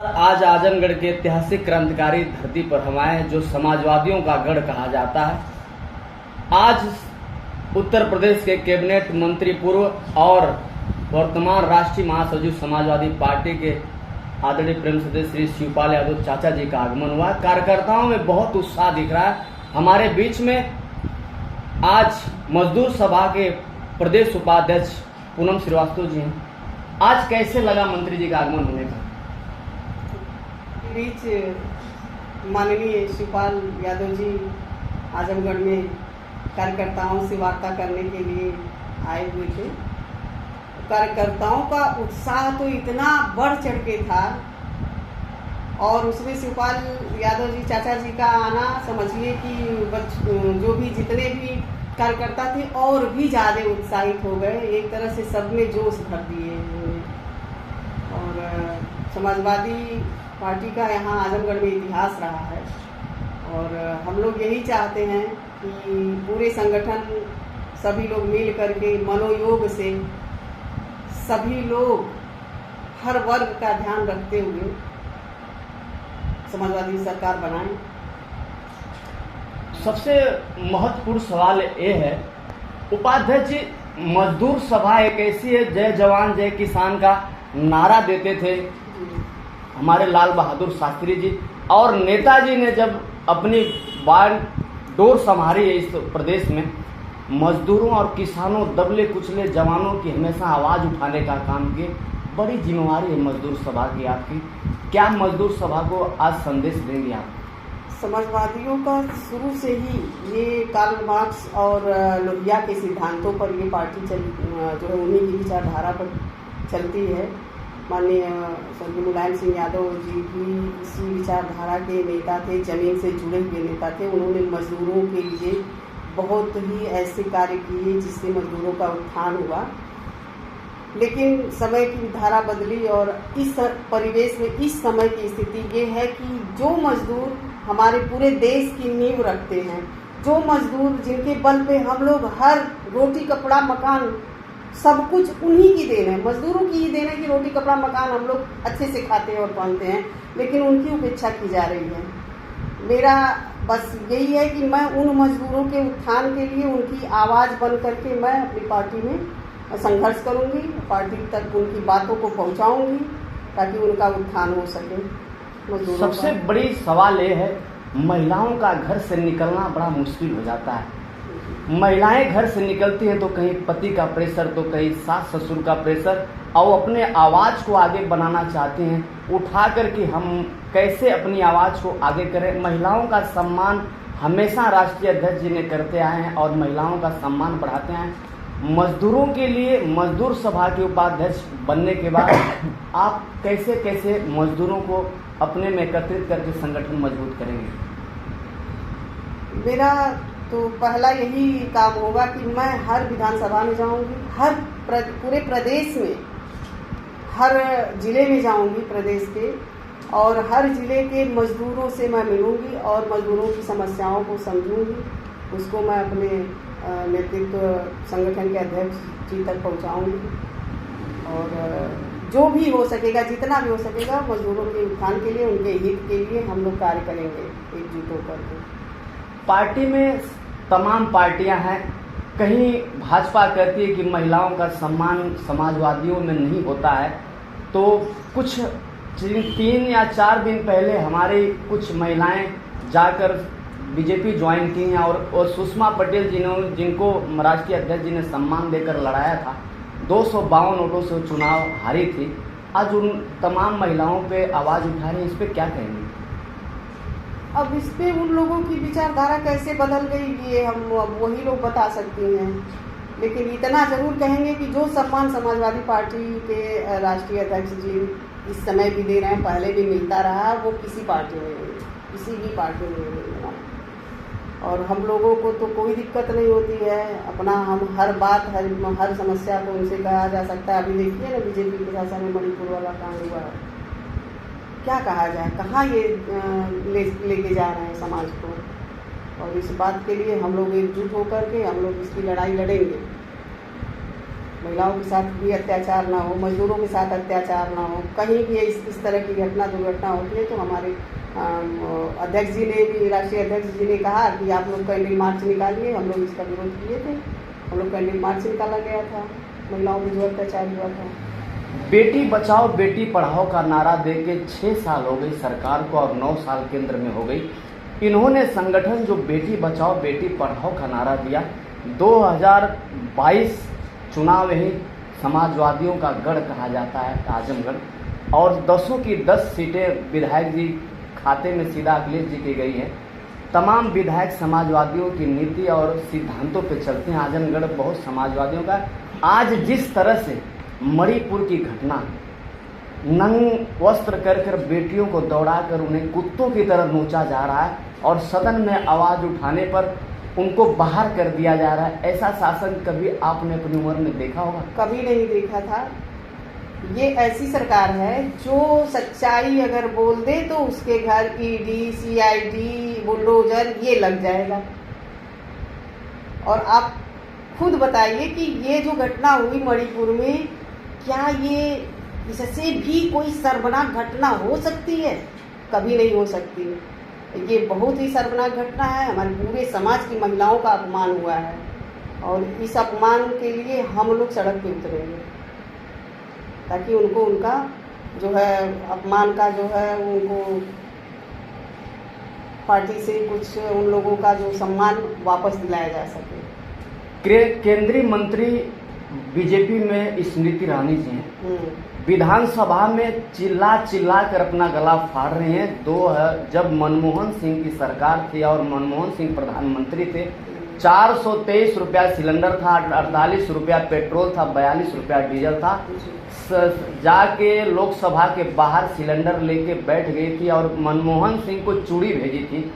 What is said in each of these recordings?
आज आजमगढ़ के ऐतिहासिक क्रांतिकारी धरती पर हम आए हैं, जो समाजवादियों का गढ़ कहा जाता है। आज उत्तर प्रदेश के कैबिनेट मंत्री पूर्व और वर्तमान राष्ट्रीय महासचिव समाजवादी पार्टी के आदरणीय प्रेम सदस्य श्री शिवपाल यादव चाचा जी का आगमन हुआ। कार्यकर्ताओं में बहुत उत्साह दिख रहा है। हमारे बीच में आज मजदूर सभा के प्रदेश उपाध्यक्ष पूनम श्रीवास्तव जी हैं। आज कैसे लगा मंत्री जी का आगमन होने का? बीच माननीय शिवपाल यादव जी आजमगढ़ में कार्यकर्ताओं से वार्ता करने के लिए आए हुए थे। कार्यकर्ताओं का उत्साह तो इतना बढ़ चढ़ के था और उसमें शिवपाल यादव जी चाचा जी का आना समझिए कि जो भी जितने भी कार्यकर्ता थे और भी ज़्यादा उत्साहित हो गए। एक तरह से सब में जोश भर दिए। और समाजवादी पार्टी का यहाँ आजमगढ़ में इतिहास रहा है और हम लोग यही चाहते हैं कि पूरे संगठन सभी लोग मिल करके मनोयोग से सभी लोग हर वर्ग का ध्यान रखते हुए समाजवादी सरकार बनाएं। सबसे महत्वपूर्ण सवाल ये है, उपाध्यक्ष जी, मजदूर सभा एक ऐसी है, जय जवान जय किसान का नारा देते थे हमारे लाल बहादुर शास्त्री जी, और नेताजी ने जब अपनी बागडोर संभाली है इस प्रदेश में, मजदूरों और किसानों, दबले कुचले जवानों की हमेशा आवाज़ उठाने का काम किए। बड़ी जिम्मेवारी है मजदूर सभा की आपकी। क्या मजदूर सभा को आज संदेश देंगे आप? समाजवादियों का शुरू से ही ये कार्ल मार्क्स और लोहिया के सिद्धांतों पर ये पार्टी जो है उन्हीं की विचारधारा पर चलती है। माननीय स्वर्गीय मुलायम सिंह यादव जी भी इसी विचारधारा के नेता थे, जमीन से जुड़े हुए नेता थे। उन्होंने मजदूरों के लिए बहुत ही ऐसे कार्य किए जिससे मजदूरों का उत्थान हुआ। लेकिन समय की धारा बदली और इस परिवेश में इस समय की स्थिति ये है कि जो मजदूर हमारे पूरे देश की नींव रखते हैं, जो मजदूर जिनके बल पे हम लोग हर रोटी कपड़ा मकान सब कुछ उन्हीं की देन है, मजदूरों की ही देन है कि रोटी कपड़ा मकान हम लोग अच्छे से खाते हैं और पहनते हैं, लेकिन उनकी उपेक्षा की जा रही है। मेरा बस यही है कि मैं उन मजदूरों के उत्थान के लिए उनकी आवाज़ बन करके मैं अपनी पार्टी में संघर्ष करूंगी, पार्टी तक उनकी बातों को पहुंचाऊंगी ताकि उनका उत्थान हो सके। सबसे बड़ी सवाल ये है, महिलाओं का घर से निकलना बड़ा मुश्किल हो जाता है। महिलाएं घर से निकलती हैं तो कहीं पति का प्रेशर, तो कहीं सास ससुर का प्रेशर, और अपने आवाज़ को आगे बनाना चाहते हैं। उठा करके हम कैसे अपनी आवाज़ को आगे करें? महिलाओं का सम्मान हमेशा राष्ट्रीय अध्यक्ष जी ने करते आए हैं और महिलाओं का सम्मान बढ़ाते हैं। मजदूरों के लिए मजदूर सभा के उपाध्यक्ष बनने के बाद आप कैसे कैसे मजदूरों को अपने में एकत्रित करके संगठन मजबूत करेंगे? मेरा तो पहला यही काम होगा कि मैं हर विधानसभा में जाऊंगी, हर पूरे प्रदेश में, हर जिले में जाऊंगी प्रदेश के, और हर जिले के मजदूरों से मैं मिलूंगी और मजदूरों की समस्याओं को समझूंगी। उसको मैं अपने नेतृत्व संगठन के अध्यक्ष जी तक पहुंचाऊंगी और जो भी हो सकेगा, जितना भी हो सकेगा, मजदूरों के उत्थान के लिए, उनके हित के लिए हम लोग कार्य करेंगे एकजुट होकर के। पार्टी में तमाम पार्टियां हैं। कहीं भाजपा कहती है कि महिलाओं का सम्मान समाजवादियों में नहीं होता है, तो कुछ 3 या 4 दिन पहले हमारी कुछ महिलाएं जाकर बीजेपी ज्वाइन की हैं और सुषमा पटेल जिनको राष्ट्रीय अध्यक्ष जी ने सम्मान देकर लड़ाया था, 252 वोटों से चुनाव हारी थी, आज उन तमाम महिलाओं पे आवाज़ उठा रही हैं। इस पर क्या कहेंगे? अब इस पे उन लोगों की विचारधारा कैसे बदल गई ये हम वही लोग बता सकती हैं, लेकिन इतना जरूर कहेंगे कि जो सम्मान समाजवादी पार्टी के राष्ट्रीय अध्यक्ष जी इस समय भी दे रहे हैं, पहले भी मिलता रहा, वो किसी पार्टी में नहीं, किसी भी पार्टी में नहीं मिला। और हम लोगों को तो कोई दिक्कत नहीं होती है, अपना हम हर बात हर समस्या को उनसे कहा जा सकता है। अभी देखिए ना बीजेपी के शासन में मणिपुर वाला कांड हुआ, क्या कहा जाए, कहाँ ये लेके जा रहे हैं समाज को। और इस बात के लिए हम लोग एकजुट होकर के हम लोग इसकी लड़ाई लड़ेंगे। महिलाओं के साथ भी अत्याचार ना हो, मजदूरों के साथ अत्याचार ना हो, कहीं भी इस तरह की घटना दुर्घटना होती है तो हमारे अध्यक्ष जी ने भी, राष्ट्रीय अध्यक्ष जी ने कहा कि आप लोग कैंडल मार्च निकालिए। हम लोग इसका विरोध किए थे, हम लोग कैंडल मार्च निकाला गया था महिलाओं पर जो अत्याचार हुआ था। बेटी बचाओ बेटी पढ़ाओ का नारा दे के 6 साल हो गई सरकार को और 9 साल केंद्र में हो गई। इन्होंने संगठन जो बेटी बचाओ बेटी पढ़ाओ का नारा दिया, 2022 चुनाव ही समाजवादियों का गढ़ कहा जाता है आजमगढ़, और 10 की 10 सीटें विधायक जी खाते में सीधा अखिलेश जी की गई है। तमाम विधायक समाजवादियों की नीति और सिद्धांतों पे चलते हैं। आजमगढ़ बहुत समाजवादियों का। आज जिस तरह से मणिपुर की घटना, नंग वस्त्र कर बेटियों को दौड़ाकर उन्हें कुत्तों की तरह नोचा जा रहा है और सदन में आवाज़ उठाने पर उनको बाहर कर दिया जा रहा है, ऐसा शासन कभी आपने अपनी उम्र में देखा होगा? कभी नहीं देखा था। ये ऐसी सरकार है जो सच्चाई अगर बोल दे तो उसके घर ईडी, सीआईडी, बुलडोजर ये लग जाएगा। और आप खुद बताइए कि ये जो घटना हुई मणिपुर में, क्या ये इससे भी कोई शर्मनाक घटना हो सकती है? कभी नहीं हो सकती। ये बहुत ही शर्मनाक घटना है। हमारे पूरे समाज की महिलाओं का अपमान हुआ है और इस अपमान के लिए हम लोग सड़क पे उतरेंगे ताकि उनको उनका जो है अपमान का जो है उनको पार्टी से कुछ उन लोगों का जो सम्मान वापस दिलाया जा सके। केंद्रीय मंत्री बीजेपी में स्मृति ईरानी जी हैं, विधानसभा में चिल्ला कर अपना गला फाड़ रहे हैं। जब मनमोहन सिंह की सरकार थी और मनमोहन सिंह प्रधानमंत्री थे, 423 रुपया सिलेंडर था, 48 रुपया पेट्रोल था, 42 रुपया डीजल था। जाके लोकसभा के बाहर सिलेंडर लेके बैठ गई थी और मनमोहन सिंह को चूड़ी भेजी थी।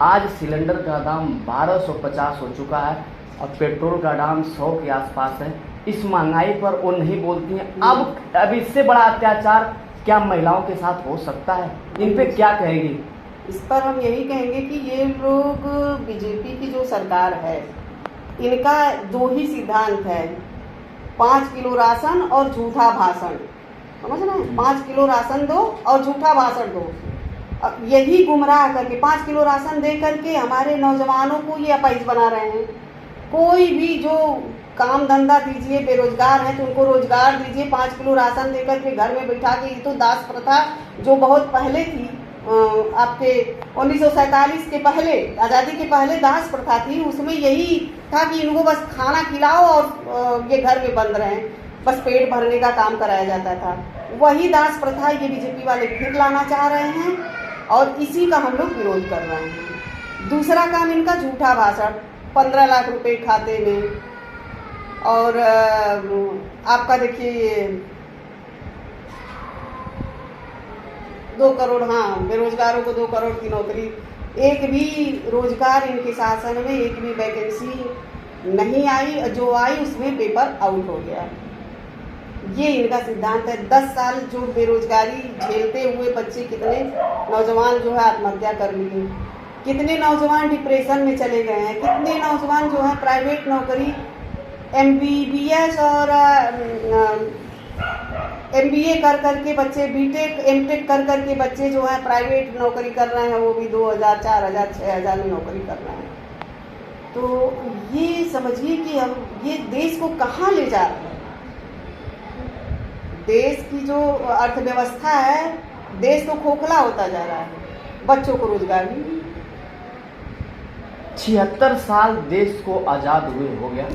आज सिलेंडर का दाम 1250 हो चुका है और पेट्रोल का दाम 100 के आसपास है। इस महंगाई पर वो नहीं बोलती हैं। अब इससे बड़ा अत्याचार क्या महिलाओं के साथ हो सकता है? इन पे क्या कहेंगी? इस पर हम यही कहेंगे कि ये लोग बीजेपी की जो सरकार है, इनका 2 ही सिद्धांत है, 5 किलो राशन और झूठा भाषण। समझ रहे हैं? 5 किलो राशन दो और झूठा भाषण दो। अब यही गुमराह करके 5 किलो राशन दे करके हमारे नौजवानों को ये अपाहिज बना रहे हैं। कोई भी जो काम धंधा दीजिए, बेरोजगार हैं तो उनको रोजगार दीजिए, 5 किलो राशन देकर के घर में बैठा के। ये तो दास प्रथा जो बहुत पहले थी, आपके 1947 के पहले, आज़ादी के पहले दास प्रथा थी। उसमें यही था कि इनको बस खाना खिलाओ और ये घर में बंद रहें, बस पेट भरने का काम कराया जाता था। वही दास प्रथा ये बीजेपी वाले फिर लाना चाह रहे हैं और इसी का हम लोग विरोध कर रहे हैं। दूसरा काम इनका झूठा भाषण, 15 लाख रुपए खाते में, और आपका देखिए 2 करोड़, हाँ, बेरोजगारों को 2 करोड़ की नौकरी। एक भी रोजगार इनके शासन में एक भी वैकेंसी नहीं आई, जो आई उसमें पेपर आउट हो गया। ये इनका सिद्धांत है। 10 साल जो बेरोजगारी झेलते हुए बच्चे, कितने नौजवान जो है आत्महत्या कर लिए, कितने नौजवान डिप्रेशन में चले गए हैं, कितने नौजवान जो है प्राइवेट नौकरी, MBBS और MBA कर करके बच्चे, BTech MTech कर करके बच्चे जो है प्राइवेट नौकरी कर रहे हैं, वो भी 2000, 4000, 6000 में नौकरी कर रहे हैं। तो ये समझिए कि हम ये देश को कहाँ ले जा रहे हैं। देश की जो अर्थव्यवस्था है, देश तो खोखला होता जा रहा है, बच्चों को रोजगार नहीं। 76 साल देश को आज़ाद हुए हो गया।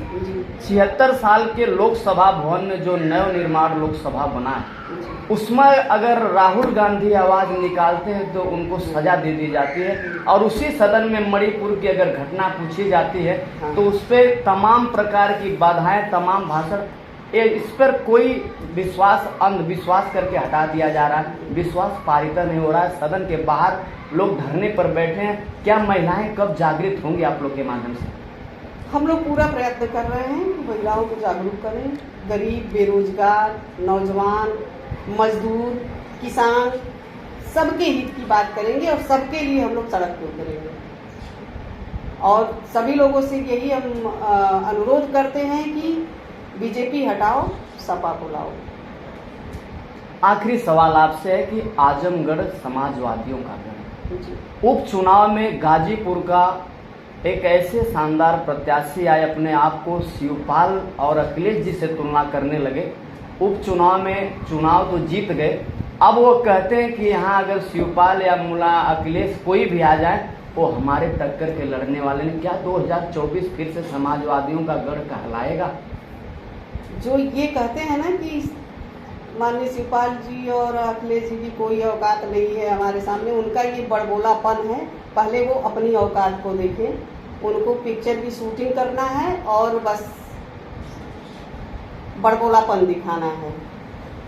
76 साल के लोकसभा भवन में जो नवनिर्माण लोकसभा बना है, उसमें अगर राहुल गांधी आवाज़ निकालते हैं तो उनको सजा दे दी जाती है, और उसी सदन में मणिपुर की अगर घटना पूछी जाती है तो उस पर तमाम प्रकार की बाधाएं, तमाम भाषण, इस पर कोई विश्वास अंधविश्वास करके हटा दिया जा रहा है। विश्वास पारित नहीं हो रहा है। सदन के बाहर लोग धरने पर बैठे हैं। क्या महिलाएं कब जागृत होंगी आप लोग के माध्यम से? हम लोग पूरा प्रयत्न कर रहे हैं कि महिलाओं को जागरूक करें। गरीब, बेरोजगार, नौजवान, मजदूर, किसान, सबके हित की बात करेंगे और सबके लिए हम लोग सड़क पर उतरेंगे। और सभी लोगों से यही हम अनुरोध करते हैं कि बीजेपी हटाओ, सपा बुलाओ। आखिरी सवाल आपसे है कि आजमगढ़ समाजवादियों का गढ़, जी। उपचुनाव में गाजीपुर का एक ऐसे शानदार प्रत्याशी आए, अपने आप को शिवपाल और अखिलेश जी से तुलना करने लगे। उपचुनाव में चुनाव तो जीत गए, अब वो कहते हैं कि यहाँ अगर शिवपाल या मुला अखिलेश कोई भी आ जाए वो हमारे टक्कर के लड़ने वाले हैं। क्या 2024 फिर से समाजवादियों का गढ़ कहलाएगा? जो ये कहते हैं ना कि माननीय शिवपाल जी और अखिलेश जी की कोई औकात नहीं है हमारे सामने, उनका ये बड़बोलापन है। पहले वो अपनी औकात को देखें, उनको पिक्चर की शूटिंग करना है और बस बड़बोलापन दिखाना है।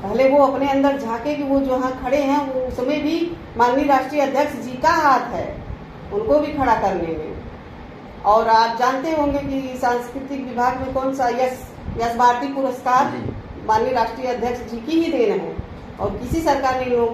पहले वो अपने अंदर झांके कि वो जहाँ खड़े हैं वो उसमें भी माननीय राष्ट्रीय अध्यक्ष जी का हाथ है, उनको भी खड़ा करने में। और आप जानते होंगे कि सांस्कृतिक विभाग में कौन सा यश भारती पुरस्कार माननीय राष्ट्रीय अध्यक्ष जी की ही देन है, और किसी सरकार ने इन लोगों